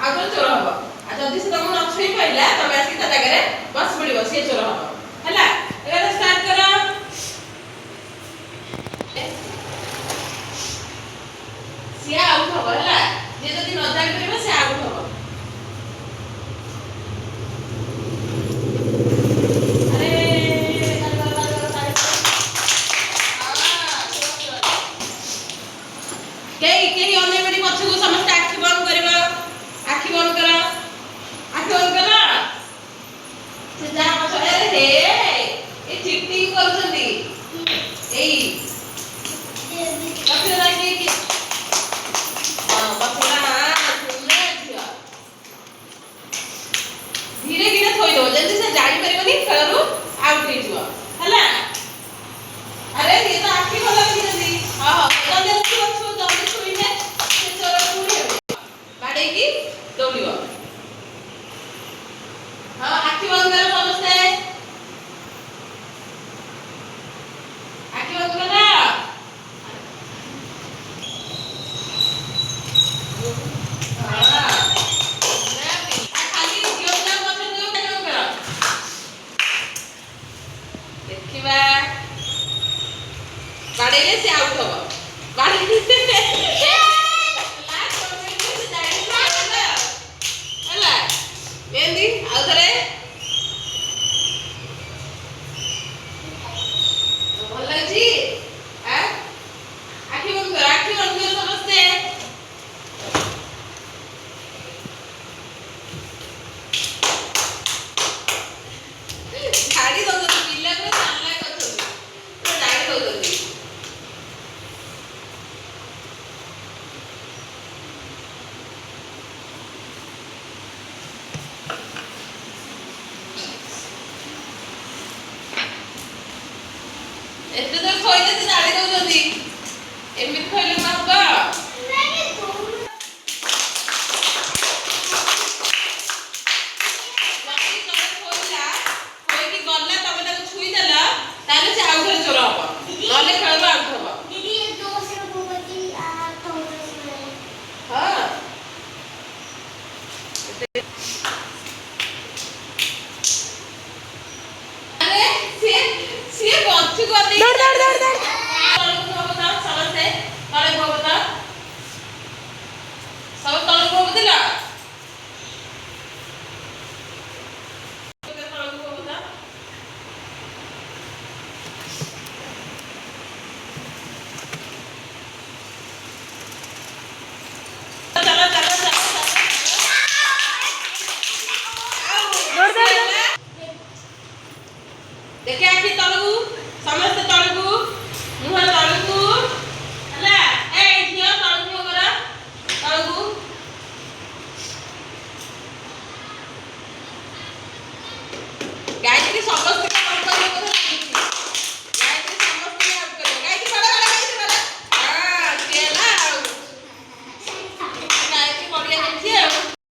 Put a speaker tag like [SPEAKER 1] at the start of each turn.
[SPEAKER 1] आगो चोर हबो आ जदी से तुम न छुई पाइला तबे आसी ता जगह रे बस पड़िबो से चोर हबो हला एला स्टार्ट करो से आउट हबो हला जे जदी न जाई परिबो से आउट हबो के अन्य बड़ी पछ को समस्त आखि बंद करबो आखि बंद करो आखि बंद करो से जा पछ अरे हे ए चिटिंग करछंती एई पछ लागे कि हां पछला सुनले छिया धीरे धीरे थोई दो जल्दी से जाई परिबनी खेलरू आउट हे जिवो हला अरे ये तो आखि खोला जल्दी हां हां जल्दी रखो जल्दी छुईने से चोर पूरी हे बाडे की दौड़िबो हां आखि बंद करो समझते आखि बंद करो बाड़े से आउट होबो बाड़े लास्ट मोमेंट से जाई हला मेहंदी आउ थरे भल लागी आ आखि बंद कर समझते गाड़ी दो पिल्ला को चालला करछो तो गाड़ी दो एते तो खोइले से गाड़ी दो जल्दी एमित खोइले मापा देखे आखि तलू समस्त तलू मुह तलू